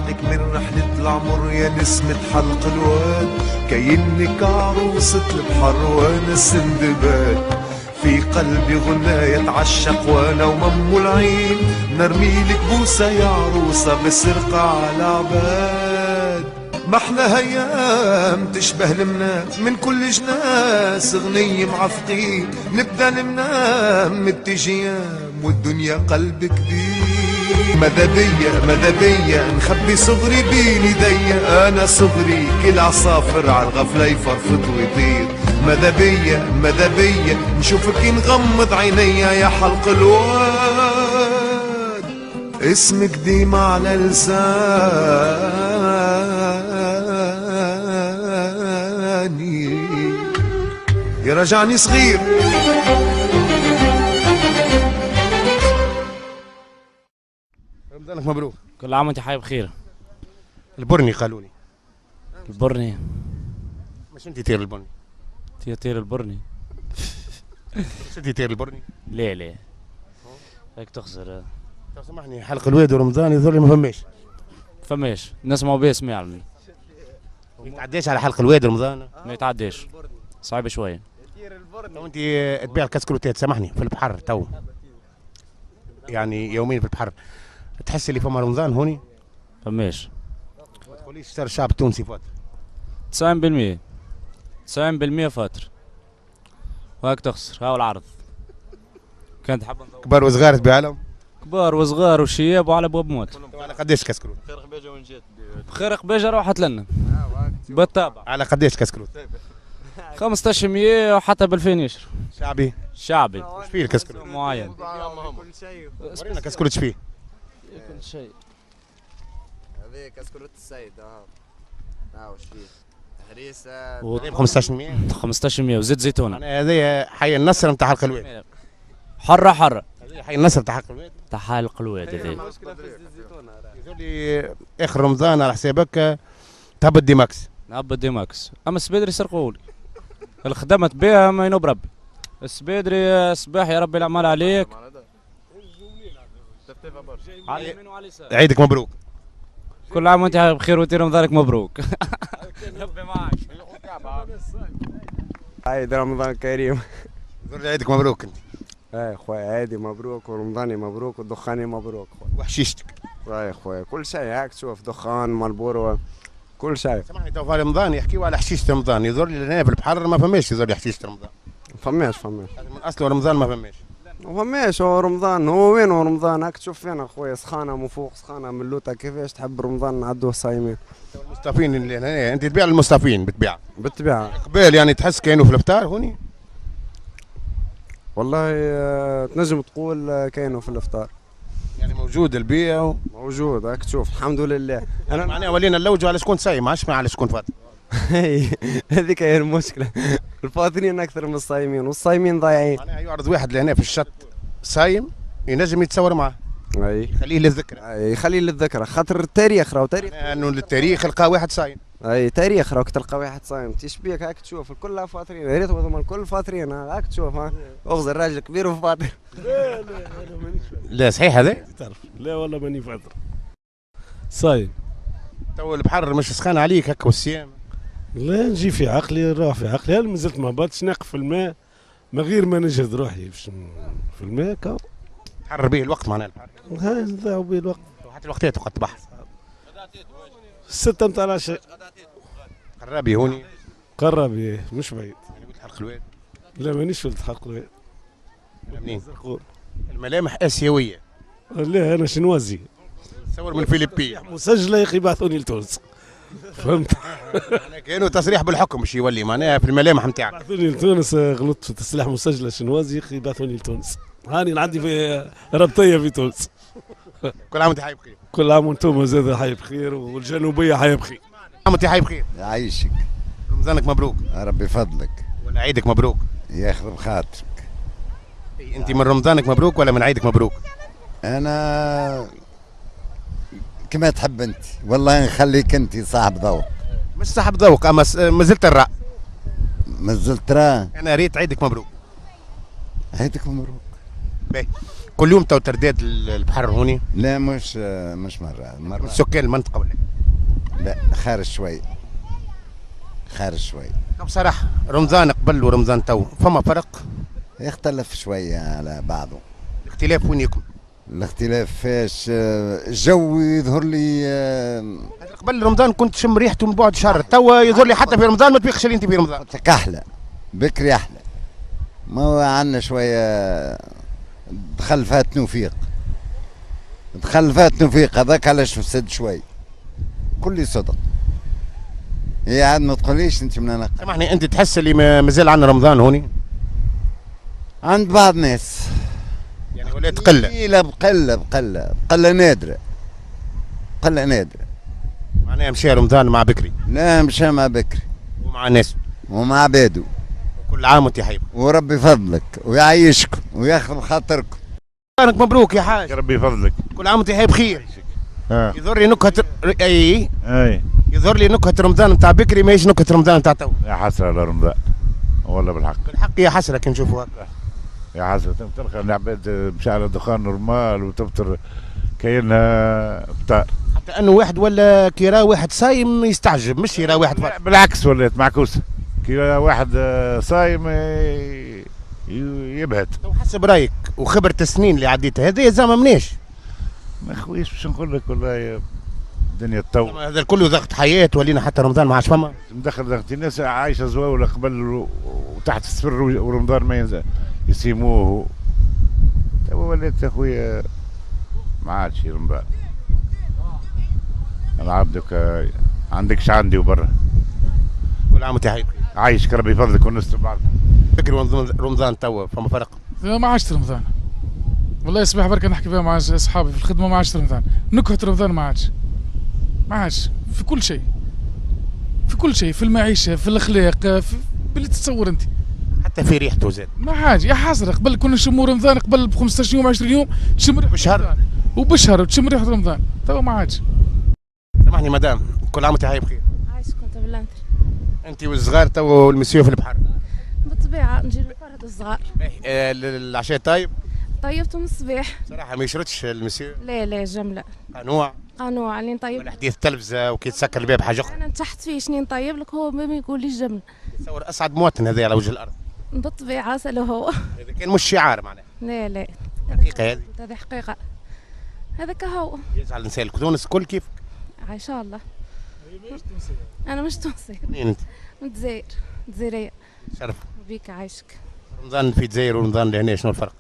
لك من رحلة العمر يا نسمة حلق الواد، كأنك عروسة البحر وانا السندباد. في قلبي غناية تعشق وانا ومم العين، نرمي لك بوسة يا عروسة بسرقة على عباد. ما احنا هيام تشبه المنام من كل جناس غنية معفقين، نبدا ننام متجيام والدنيا قلب كبير. ماذا بيا نخبي صغري بين ايديا، انا صغري كل عصافر على الغفلة يفرفط ويطير. ماذا بيا نشوفك نغمض عينيا يا حلق الواد، اسمك ديما على لساني يرجعني صغير. رمضانك مبروك. كل عام وانت حي بخير. البرني قالوا لي. البرني مش انت تير البرني؟ تير البرني. مش انت تير البرني؟ لا هيك تخسر. لو سامحني حلق الواد ورمضان يظل ما فماش نسمعوا بيه اسمي علمي. ما يتعداش على حلق الواد ورمضان؟ ما يتعداش، صعيب شويه. لو انت تبيع الكسكروتات سامحني في البحر تو، يعني يومين في البحر، تحس اللي فما رمضان هوني؟ فماش. ما تقوليش صار الشعب التونسي فات 90% فاتر وهيك تخسر. هاو العرض كانت حابه كبار وصغار بعالم، كبار وصغار وشياب وعلى ابواب موت. على قداش كسكروت؟ بخيرق بيجا روحت لنا بالطبع. على قداش كسكروت؟ 1500 وحتى ب 2000 يشري. شعبي ايش فيه الكسكروت؟ معين ورينا كسكروت ايش فيه؟ كل شيء. هذه كسكروت السيد وش فيه؟ هريسه 1500 1500 وزيت زيتون. هذه حي النصر نتاع حلق الواد. حرة هذه حي النصر نتاع حلق الواد. تاع حلق الواد هذه. يقول لي اخر رمضان على حسابك تهبط دي ماكس. نهبط دي ماكس، اما السبيدري سرقولي. الخدمة بها ما ينوب ربي. السبيدري صباح يا ربي الاعمال عليك. على اليمين وعلى اليسار. عيدك مبروك. كل عام وانت بخير وانت رمضانك مبروك. ربي معك. عيد رمضان كريم. عيدك مبروك انت. اي خويا عيدي مبروك ورمضاني مبروك ودخاني مبروك. وحشيشتك. اي خويا كل شيء هاك تشوف دخان مالبورو كل شيء. سامحني تو رمضان يحكيوا على حشيشه رمضان، يظهر لي هنا في البحر ما فماش يظهر لي حشيشه رمضان. فماش من اصله رمضان ما فماش. فماش هو رمضان، هو وين هو رمضان؟ هاك تشوف فينا خويا سخانه من فوق سخانه من لوطه، كيفاش تحب رمضان نعدوه صايمين. المصطفين اللي هنا انت تبيع المصطفين بتبيع بالطبيعه قبال يعني تحس كانوا في الافطار هوني؟ والله تنجم تقول كاينوا في الافطار، يعني موجود البيع موجود. هاك تشوف الحمد لله. انا معناها ولينا نلوجوا على شكون صايم، عادش على شكون فاطر. هذيك هي المشكله، الفاطرين اكثر من الصايمين والصايمين ضايعين. معناها يعرض واحد لهنا في الشط صايم ينجم يتصور معاه. اي يخليه للذكرى. اي يخليه للذكرى، خاطر التاريخ راهو تاريخ. انه للتاريخ لقى واحد صايم. اي تاريخ راك تلقى واحد صايم تشبيك هاك تشوف الكل فاطرين، يا ريت هذوما الكل فاطرين. هاك تشوف اغزر راجل كبير وفاطر. لا صحيح هذا؟ تعرف لا والله ماني فاطر صايم. تو البحر مش سخان عليك هكا والصيام؟ لا نجي في عقلي نروح في عقلي، هل مازلت ما هبطتش نقف في الماء من غير ما نجهد روحي باش في الماء كاو تحرر به الوقت معناها البحر. هاي نضيعوا به الوقت. حتى الوقتات وقت البحر 6 متاع العشاء. قرابي هوني؟ قرابي مش بعيد. يعني ولد حلق الواد؟ لا مانيش ولد حلق الواد. منين؟ الملامح اسيويه. لا انا شنوازي. تصور من الفلبين. مسجله يا اخي بعثوني لتونس. فهمت؟ انا كانوا تصريح بالحكم باش يولي معناها في الملامح نتاعك. بعثوني لتونس، غلطت في تصريح مسجله شنوازي يا اخي بعثوني لتونس. هاني نعدي في ربطيه في تونس. كل عام وانت حي بخير. كل عام وانتم زاد حي بخير والجنوبيه حي بخير. عام وانت حي بخير. يعيشك. رمضانك مبروك. ربي فضلك. ولا عيدك مبروك. يخرب خاطرك. انت من رمضانك مبروك ولا من عيدك مبروك؟ انا كما تحب انت، والله نخليك انت صاحب ذوق. مش صاحب ذوق اما مازلت الراء. مازلت ترى. انا ريت عيدك مبروك. عيدك مبروك. باهي كل يوم تو ترداد البحر هوني؟ لا مش مرة سكان المنطقة ولا؟ لا خارج شوي بصراحة رمضان قبل ورمضان تو فما فرق؟ يختلف شوية على بعضه. الاختلاف وين يكون؟ الاختلاف فاش الجو يظهر لي قبل رمضان كنت تشم ريحته من بعد شهر، توا يظهر لي حتى في رمضان ما تبيخش اللي انت في رمضان. أحلى بكري أحلى. ما هو عندنا شوية دخل فات توفيق هذاك علاش فسد شوي. كل صدق. هي عاد ما تقوليش انت من انا. سامحني انت تحس اللي مازال عندنا رمضان هوني؟ عند بعض الناس. يعني ولات قلة؟ لا بقلة نادرة. معناها مشى رمضان مع بكري؟ لا مشى مع بكري. ومع ناس؟ ومع عبادو. كل عام وانت حبيب. وربي يفضلك ويعيشكم وياخذ خاطركم. رمضانك مبروك يا حاج. ربي يفضلك. كل عام وانت بخير. يظهر لي نكهة اي يظهر لي نكهة رمضان نتاع بكري ماهيش نكهة رمضان نتاع تو. يا حسرة على رمضان والله بالحق يا حسرة كي نشوفوا هكا. يا حسرة تلقى العباد مشى على دخان نورمال وتفطر كاينها فطار. حتى انه واحد ولا كي راه واحد صايم يستعجب مش يرى واحد فطر. بالعكس ولات معكوسة كي واحد صايم يبهت. حسب رايك وخبرة السنين اللي عديتها هذه زعما مناش؟ ما خويش باش نقول لك والله الدنيا تطور. هذا الكل ضغط حياة ولينا حتى رمضان ما عادش فما. مدخل ضغط الناس عايشة زواولة قبل وتحت الصفر ورمضان ما ينزل يسيموه. توا ولات اخويا ما عادش رمضان. انا عبدك عندكش عندي وبرا. كل عام وانت بخير. عايشك ربي يفضلك ونستر بعض. فكري رمضان توا فما فرق؟ ما عادش رمضان. والله صباح بركة نحكي فيها مع اصحابي في الخدمة ما عادش رمضان. نكهة رمضان ما عادش في كل شيء في المعيشة في الاخلاق في باللي تتصور انت. حتى في ريحته زاد. ما عادش يا حسرة. قبل كنا نشموا رمضان قبل ب 15 يوم 20 يوم تشم ريحة بشهر وبشهر وتشم ريحة رمضان. توا ما عادش. سامحني مدام كل عام وانت بخير. عايش كنت بالانتر. انت والصغار توا والمسيو في البحر؟ بالطبيعة نجي نفرهد الصغار. العشاء طيب؟ طيبته من الصباح. صراحة ما يشردش المسيو؟ لا جملة. قنوع اللي نطيب. والحديث التلفزة وكي تسكر الباب حاجة أخرى. أنا نتحت فيه شني نطيب لك هو ما يقوليش جملة. تصور أسعد مواطن هذا على وجه الأرض. بالطبيعة سأله هو. إذا كان مش شعار معناه. لا حقيقة هذه حقيقة. هذاك هو. يجعل الإنسان تونس الكل كيفك. إن شاء الله. أنا مش تونسية. منين أنت؟ من الجزائر. جزائرية. شرف. بيك عايشك. رمضان في الجزائر ورمضان لهنا شنو الفرق؟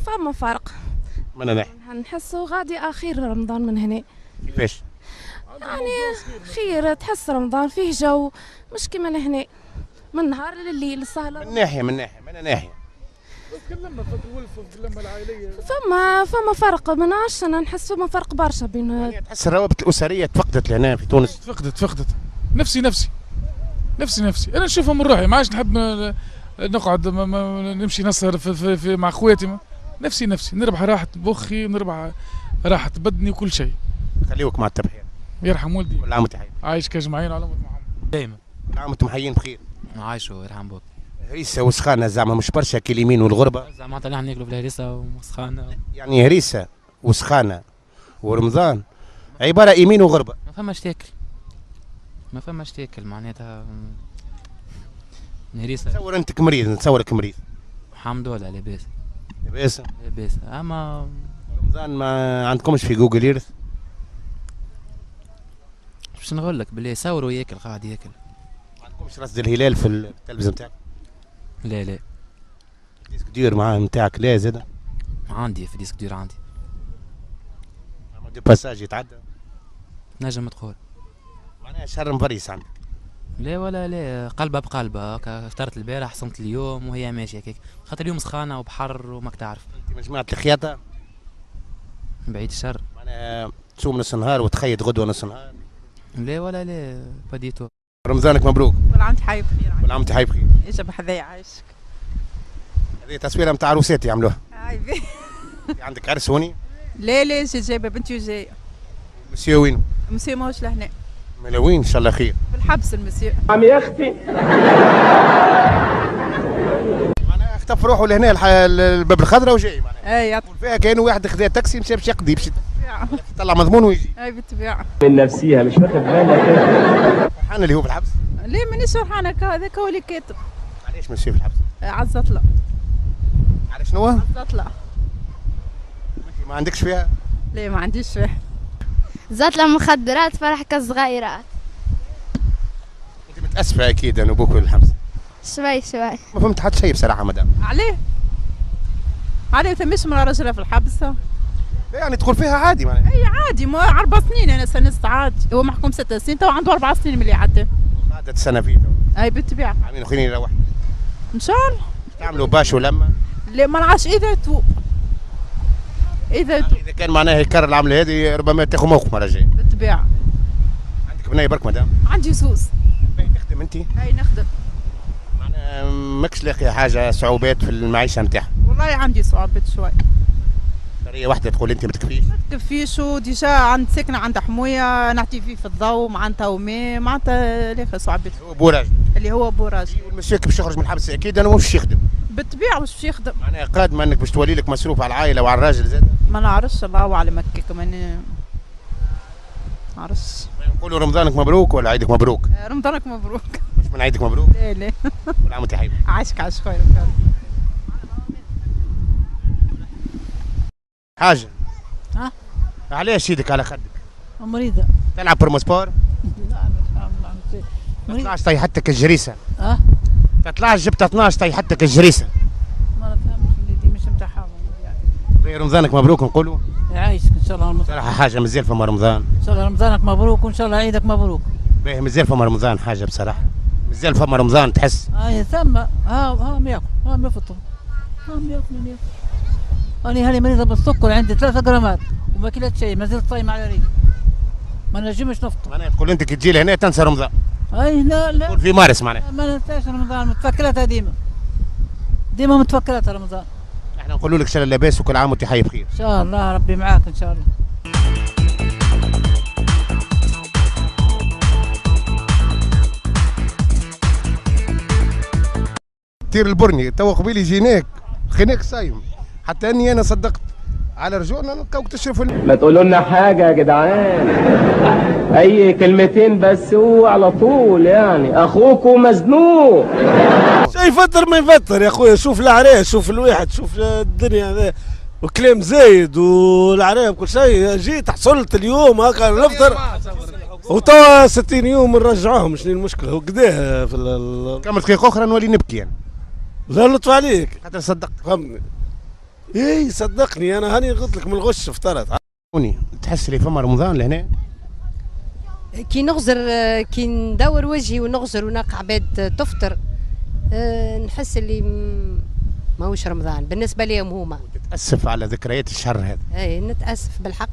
فما فرق. من ناحية؟ نحسه غادي أخير رمضان من هنا. كيفاش؟ يعني خير تحس رمضان فيه جو مش كيما لهنا من نهار لليل السهرة. من ناحية. تكلمنا في الولفة في اللمة العائلية. فما فرق ما نعرفش انا نحس فما فرق برشا بين. يعني تحس الروابط الأسرية تفقدت لهنا في تونس؟ تفقدت. نفسي انا نشوفها من روحي ما عادش نحب نقعد نمشي نسهر في مع خواتي. نفسي نربح راحة مخي ونربح راحة بدني وكل شيء. خليوك مع التبحير. يرحم والدي. كل عام وانت حي. عايشك اجمعين على امة محمد. دايما. كل عام وانتم حيين بخير. عايشوا يرحم بوك. هريسة وسخانة زعما مش برشا كي اليمين والغربة. زعما طلعنا ناكلوا في الهريسة وسخانة. يعني هريسة وسخانة ورمضان عبارة يمين وغربة. ما فماش تاكل معناتها هريسة. تصور انت كمريض نتصورك مريض. الحمد لله لاباس. لاباس اما رمضان ما عندكمش في جوجل ايرث؟ باش نقول لك بالله صور وياكل قاعد ياكل. ما عندكمش رصد الهلال في التلفزه نتاعك؟ لا ديسك دير معاه نتاعك لا زاد؟ عندي في ديسك دير عندي. دي باساج يتعدى؟ نجم تقول. معناها شهر مفريس عندك؟ لا ولا لا قلبه بقلبه فطرت البارح صمت اليوم وهي ماشيه هكاك خاطر اليوم سخانه وبحر وماك تعرف. انت من جماعه الخياطه؟ بعيد الشر. معناها تصوم نص نهار وتخيط غدوه نص نهار؟ لا ولا لا بديتو. رمضانك مبروك. كل عام وانت حي بخير. كل عام وانت حي بخير. ايش بحذايا عايشك. هذه تصويره نتاع عروسات يعملوها. عايبي. عندك عرس هوني؟ لا جايبه بنتي وجايه. مسيو وين؟ مسيو ماهوش لهنا. ملوين ان شاء الله خير. في الحبس المسيو. عمي اختي. معناها يخطف روحه لهنا الباب الخضراء وجاي معناها. اي فيها كان واحد خذا تاكسي مشى باش يقضي باش يطلع مضمون ويجي. اي بالطبيعه. من نفسيها مش واخد بالك. فرحان اللي هو في الحبس؟ ليه مانيش فرحانه هذاك هو اللي كاتب. علاش ماشي في الحبس؟ عزطله. على شنو؟ عزطله. ما عندكش فيها؟ ليه ما عنديش فيها. زطلة مخدرات فرح كالصغيرات. انت متاسفه اكيد انه بوك في الحبس. شوي شوي. ما فهمت حتى شيء بصراحه مدام. عليه؟ عليه ثماش مرة راجلة في الحبس. يعني تقول فيها عادي معناها. اي عادي، ما 4 سنين انا سنست عادي، هو محكوم 6 سنين تو عنده 4 سنين ملي عدى. قعدت سنه فيه تو. اي بالطبيعه. عاملين اخرين يروح. ان شاء الله. تعملوا باش ولما؟ لا ما نعرفش اذا توب. اذا كان معناها يكرر العمله هذه ربما تاخذ موقف المره الجايه. بالطبيعه. عندك بنيه برك مدام؟ عندي سوس. تخدم انت؟ اي نخدم. معناها ماكش لاقي حاجه صعوبات في المعيشه نتاعها؟ والله عندي صعوبات شوي. هي واحده تقول انت ما تكفيش؟ ما تكفيش، وديجا عند ساكنه عند حمويه نعطي فيه في الضوء معناتها وماء معناتها لاخي صعوبات. هو بوراج. اللي هو بوراج. والمسيو باش يخرج من الحبس اكيد انا مش يخدم. بالطبيعه باش يخدم. معناها قادمه انك باش تولي لك مصروف على العائله وعلى الراجل زاد؟ ما نعرفش الله اعلم هكاك ما نعرفش. نقولوا رمضانك مبروك ولا عيدك مبروك؟ رمضانك مبروك. مش من عيدك مبروك؟ لا لا. كل عام وانت حبيبي. عايشك عايش خير. حاجه. ها؟ علاش يدك على خدك؟ مريضة. تلعب بروموسبور؟ لا تطلعش طيحتك الجريسه. اه؟ تطلعش جبت 12 طيحتك الجريسه. ما نفهمش وليدي مش متاعها يعني. رمضانك مبروك نقولوا؟ يعيشك ان شاء الله. صراحه حاجه مازال فما رمضان. ان شاء الله رمضانك مبروك وان شاء الله عيدك مبروك. باهي مازال فما رمضان حاجه بصراحه. مازال فما رمضان تحس. ثم ها ياكل ها يفطر ها ياكل. أنا هاني مريضة بالسكر عندي 3 جرامات وما كلت شيء ما زلت صايمة على ريقي ما نجمش نفطر. معناها تقول انت كي تجي لهنا تنسى رمضان. اي لا تقول في مارس معناها. ما ننساش رمضان متفكرتها ديما متفكرتها رمضان. احنا نقولوا لك شال لاباس وكل عام وانت حي بخير. ان شاء الله ربي معاك ان شاء الله. تير البرني توا قبيل يجيناك خناك صايم حتى اني انا صدقت على رجوعنا نلقاوك تشرف. ما تقولوا لنا حاجه يا جدعان، اي كلمتين بس هو على طول يعني اخوكم مزنوق. شي يفطر ما يفطر يا اخويا، شوف العرايس شوف الواحد شوف الدنيا هذا وكلام زايد والعرايس كل شيء. جيت حصلت اليوم هكا نفطر وتوا 60 يوم نرجعوهم. شنو المشكله وكذا في كم دقيقه اخرى نولي نبكي يعني. لا لطف عليك خاطر صدقت. فهمني. اي صدقني انا هاني قلت لك من الغش فطرت. تحس لي فما رمضان لهنا؟ كي نغزر كي ندور وجهي ونغزر ونلقى عباد تفطر نحس اللي ماهوش رمضان بالنسبه ليهم هما. تتاسف على ذكريات الشهر هذا؟ اي نتاسف بالحق.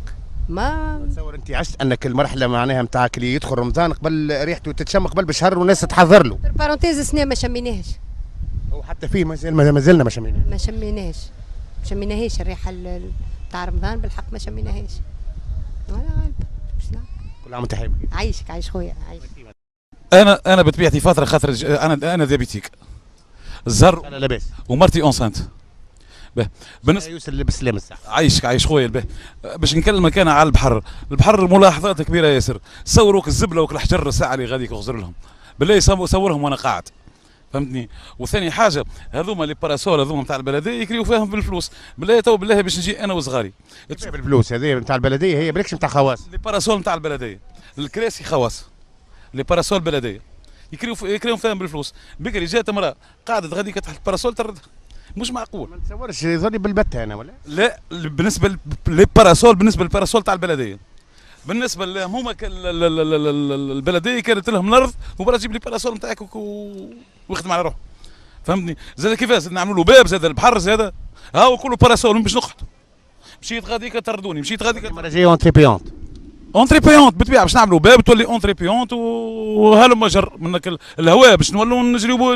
ما تصور انت عشت انك المرحله معناها نتاعك اللي يدخل رمضان قبل ريحته تتشم قبل بشهر والناس تحضر له. بارونتيز سنه ما شميناهش. وحتى فيه ما زلنا ما شميناهش. ما شميناهاش الريحه تاع رمضان بالحق ما شميناهاش. ولا غالب. كل عام وانت حي بخير. عايشك عايش خويا عايش. انا بطبيعتي فتره خاطر انا ديابيتيك الزر لاباس ومرتي اونسانت. بالنسبه يوصل بالسلام الساعه. عايشك عايش خويا. باش نكلمك انا على البحر ملاحظات كبيره ياسر. صوروك الزبله وك الحجر الساعه اللي غادي يغزر لهم بالله صورهم وانا قاعد فهمتني. وثاني حاجه هذوما لي باراسول هذوما نتاع البلديه يكريو فيهم بالفلوس بالله تو بالله باش نجي انا وصغاري. بالفلوس هذه نتاع البلديه هي بريكش نتاع خواص. لي باراسول نتاع البلديه الكراسي خواص لي باراسول بلديه يكريو فيهم بالفلوس. بكري جات امراه قعدت غاديك تحت الباراسول تردها مش معقول. ما نتصورش يظهر بالبتة انا ولا لا بالنسبه للباراسول بالنسبه للباراسول تاع البلديه. بالنسبه لهم هما البلديه كانت لهم الارض وبرا جيب لي باراسول نتاعك ويخدم على روحه فهمتني. زاد كيفاش نعملوا له باب زاد البحر زاد هاو كله باراسول باش نقعد. مشيت غاديك طردوني مشيت غاديك المره الجايه اونتري بيونت. اونتري بيونت بالطبيعه باش نعملوا باب تولي اونتري بيونت وهلم جر منك الهواء باش نولوا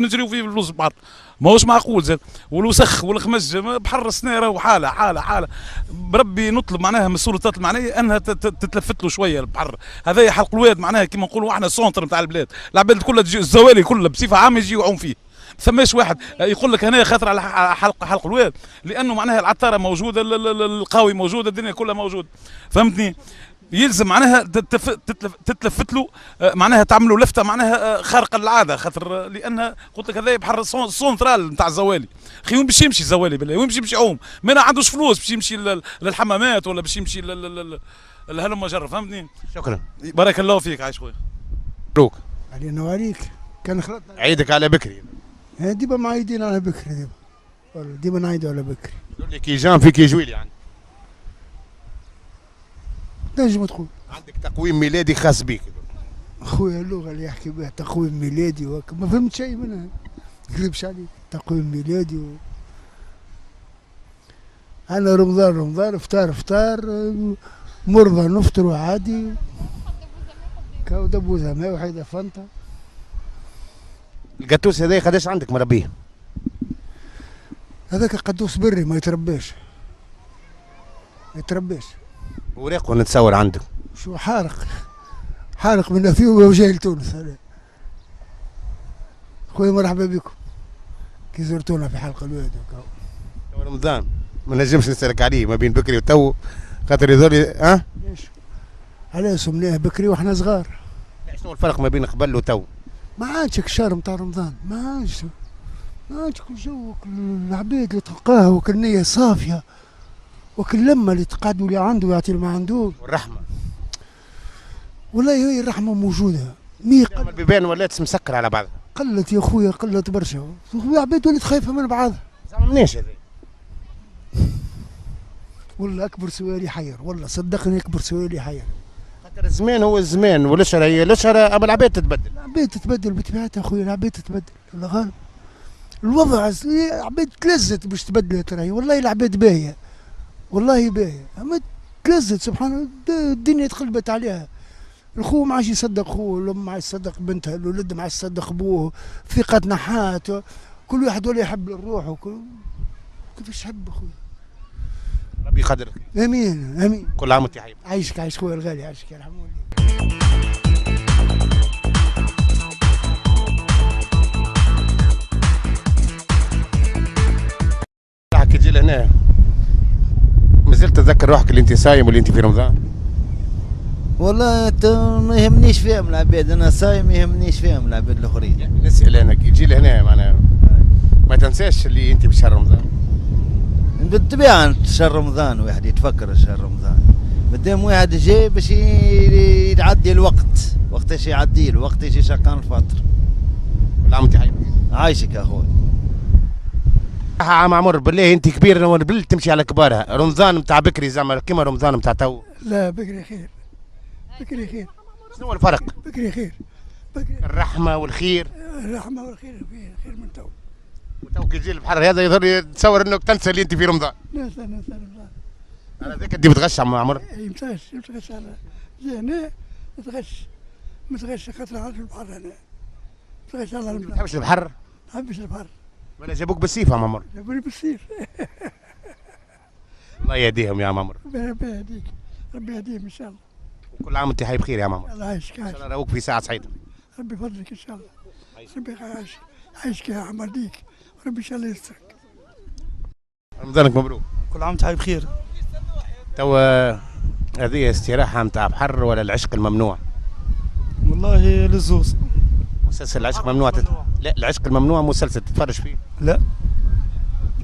نجريو فيه في البحر. ماهوش معقول زاد والوسخ والخمج بحر السنه راهو حاله بربي نطلب معناها من السلطات المعنيه انها تتلفت له شويه البحر هذا حلق الواد معناها كيما نقولوا احنا سونتر نتاع البلاد. العباد كلها تجي الزوالي كلها بصفه عامه يجيو يعوم فيه ثماش واحد يقول لك هنا خاطر على حلق الواد، لانه معناها العطاره موجوده، القاوي موجوده، الدنيا كلها موجوده، فهمتني؟ يلزم معناها تتلفت له، معناها تعملوا لفته معناها خارقه للعاده، خاطر لان قلت لك هذا بحر السونترال نتاع الزوالي. خي وين باش يمشي الزوالي بالله؟ وين باش يمشي يعوم؟ ما عندوش فلوس باش يمشي للحمامات ولا باش يمشي لهلم مجرة، فهمتني؟ شكرا، بارك الله فيك، عايش خويا. مبروك علينا وعليك. كان خلطنا عيدك على بكري. ديما معيدين على بكري، ديما والله ديما نعيدوا على بكري. يقول لك كيجان في كيجويلي عندك. نجم تقول عندك تقويم ميلادي خاص بيك. خويا اللغه اللي يحكي بها تقويم ميلادي ما فهمت شيء منها، ما نكذبش عليك. تقويم ميلادي انا رمضان افطار مرضى نفطر عادي، كاو دبوزه ماء وحيده فانتا. القدوس هذا قداش عندك مربيه؟ هذاك قدوس بري ما يترباش. وراق نتصور عندك. شو حارق من اثيوبيا وجاي لتونس. هذا خويا مرحبا بكم كي زرتونا في حلقه الواد. رمضان ما نجمش نسالك عليه ما بين بكري وتو، خاطر يظل ليش؟ علاش سمناه بكري واحنا صغار؟ شنو الفرق ما بين قبل وتو؟ ما عادش الشهر نتاع رمضان، ما عادش كل جو، العباد اللي تلقاها وكل نية صافية، وكل لما اللي تقعد واللي عنده يعطي اللي ما عندوش. والرحمة والله هي الرحمة موجودة. البيبان ولات مسكر على بعضها. قلت يا خويا، قلت برشا، العباد ولات خايفة من بعضها. زعما مناش هذا؟ والله أكبر سؤال يحير، والله صدقني أكبر سؤال يحير. خاطر الزمان هو الزمان والأشهر هي الأشهر، أما العباد تتبدل. العباد تتبدل بطبيعتها خويا، العباد تتبدل، الله غالب. الوضع العباد تلزت باش تبدلت راهي، والله العباد باهية، والله باهية، أما تلزت سبحان الله، الدنيا تقلبت عليها. الخو ما عادش يصدق خوه، الأم ما عادش تصدق بنتها، الولد ما عادش يصدق أبوه، ثقة نحات، كل واحد ولا يحب لروحه، كيفاش تحب خويا؟ ربي يقدرك. امين. كل عام وانت طيب. عايشك خويا الغالي، عايشك يا رحمه الله. كي تجي لهنا مازلت تذكر روحك اللي انت صايم واللي انت في رمضان؟ والله ما يهمنيش فيهم العباد، انا صايم ما يهمنيش فيهم العباد الاخرين. يعني نسال انا كي تجي لهنا معناها ما تنساش اللي انت في شهر رمضان. بالطبيعة شهر رمضان واحد يتفكر شهر رمضان، مادام واحد جاي باش يعدي الوقت، وقتاش يعدي له، وقتاش يشقان الفطر. كل عام وانت طيب. عايشك يا اخوي. عم عمر بالله انت كبير والبلد تمشي على كبارها، رمضان نتاع بكري زعما كيما رمضان نتاع تو؟ لا بكري خير، بكري خير. شنو الفرق؟ بكري خير، بكري الرحمة والخير. الرحمة والخير خير من تو. وتو كي تجي البحر هذا يظهر يتصور انك تنسى اللي انت في رمضان. ننسى رمضان. انا ذاك انت بتغش عم عمر؟ اي متغش على جي هنا متغش خاطر على البحر هنا. متغش على البحر. ما تحبش البحر؟ ما نحبش البحر. ولا جابوك بالسيف يا عم عمر؟ جابوني بالسيف. الله يهديهم يا عم عمر. ربي يهديك، ربي يهديهم ان شاء الله. وكل عام وانت حي بخير يا عم عمر. الله يعيشك. ان شاء الله نراوك في ساعة سعيدة. ربي يفضلك ان شاء الله. ربي يعيشك يا عمر ديك، ربي ان شاء الله يسترك. رمضانك مبروك. كل عام وانت بخير. توا هذه استراحة نتاع بحر ولا العشق الممنوع؟ والله للزوز. مسلسل العشق ممنوع لا العشق الممنوع مسلسل تتفرج فيه؟ لا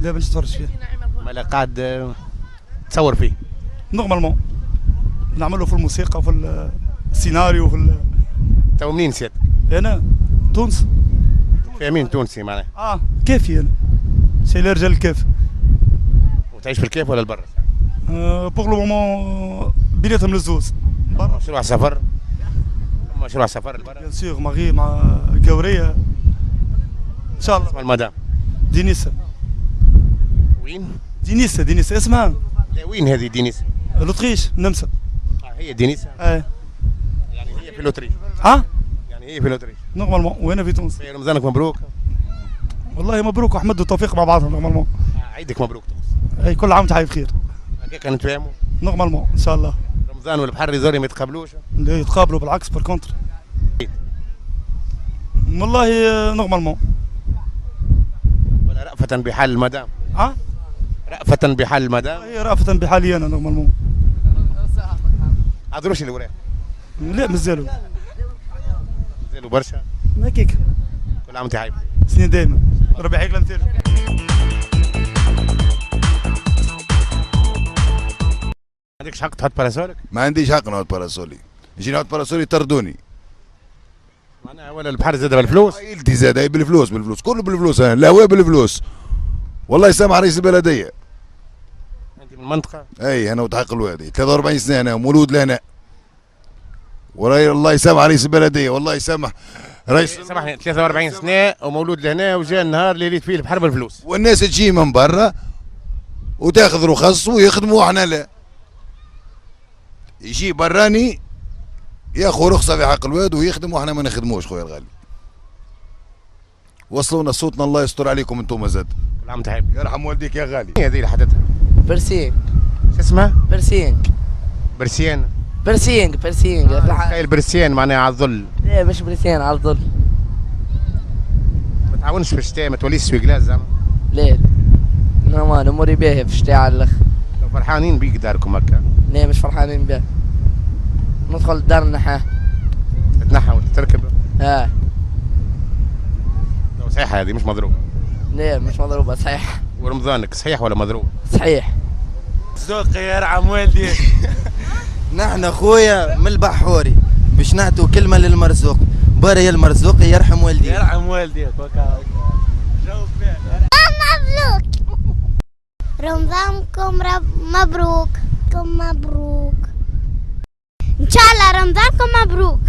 باش نتفرج فيه. مالا قاعد تصور فيه؟ نورمالمون نعمله في الموسيقى وفي السيناريو وفي تو منين سيادتك؟ انا تونس. فاهمين تونسي معناها؟ كيفي انا سي الرجال الكيف. وتعيش في الكيف ولا البر؟ بوغ لو مومون بيناتهم للزوز. مشروع سفر؟ مشروع سفر البر؟ بيان سور ماغي مع كوريه ان شاء الله. اسمها المدام؟ دينيسا. وين؟ دينيسا اسمها. لا وين هذه دينيسا؟ لوطريش النمسا. هي دينيسا؟ يعني هي في لوطريش. يعني هي في لوطريش. نورمالمون وهنا في تونس. رمضانك مبروك. والله مبروك واحمد والتوفيق مع بعضهم نورمالمون. عيدك مبروك. اي كل عام وانت بخير. هكاك نتفاهموا؟ نورمالمون ان شاء الله. رمضان والبحر يزوري ما يتقابلوش؟ لا يتقابلوا بالعكس بار كونتر. والله نورمالمون. رأفة بحال المدام. رأفة بحال المدام. هي رأفة بحالي انا نورمالمون. عذروش اللي وراه؟ لا مازالوا. مازالوا برشا. هكاك. كل عام وانت عايب. سنين دايما. ربي يحييك الامثال. عندكش حق تحط باراسولك؟ ما عنديش حق نحط باراسولي. يجي نحط باراسولي يطردوني. معناها ولا البحر زاد بالفلوس؟ عائلتي زاد اي بالفلوس كله بالفلوس. انا الهواء بالفلوس. والله يسامح رئيس البلديه. انت من المنطقه؟ اي انا وتحق الوادي 43 سنه انا مولود لهنا. وراي الله يسامح رئيس البلديه والله يسامح رئيس. سامحني 43 سنه ومولود لهنا وجاء النهار اللي ريت فيه البحر بالفلوس. والناس تجي من برا وتاخذ رخص ويخدموا واحنا لا. يجي براني ياخذ رخصه في حق الواد ويخدم واحنا ما نخدموش خويا الغالي. وصلونا صوتنا الله يستر عليكم انتم زاد. كل عام تحب. يرحم والديك يا غالي. هذه اللي حدثها. برسينج. شو اسمها؟ برسينج. برسيان. برسينج تخيل برسيان معناها على الظل. لا مش برسيان على الظل. ما تعاونش في الشتاء ما توليش سويقلاز زعما. لا نورمال اموري باهيه في الشتاء على الاخر. فرحانين بيك داركم هكا؟ لا مش فرحانين بها. ندخل الدار نحاه. تتنحى ولا تركب؟ صحيحة هذه مش مضروبة. لا مش مضروبة صحيح. ورمضانك صحيح ولا مضروب؟ صحيح. ذوقي يرحم والدي. نحن خويا من البحوري باش نعطوا كلمة للمرزوق. باري المرزوق يرحم والدي. يرحم والديك جاوب فيها. مبروك. رمضانكم مبروك. مبروك. ان شاء الله رمضانكم مبروك.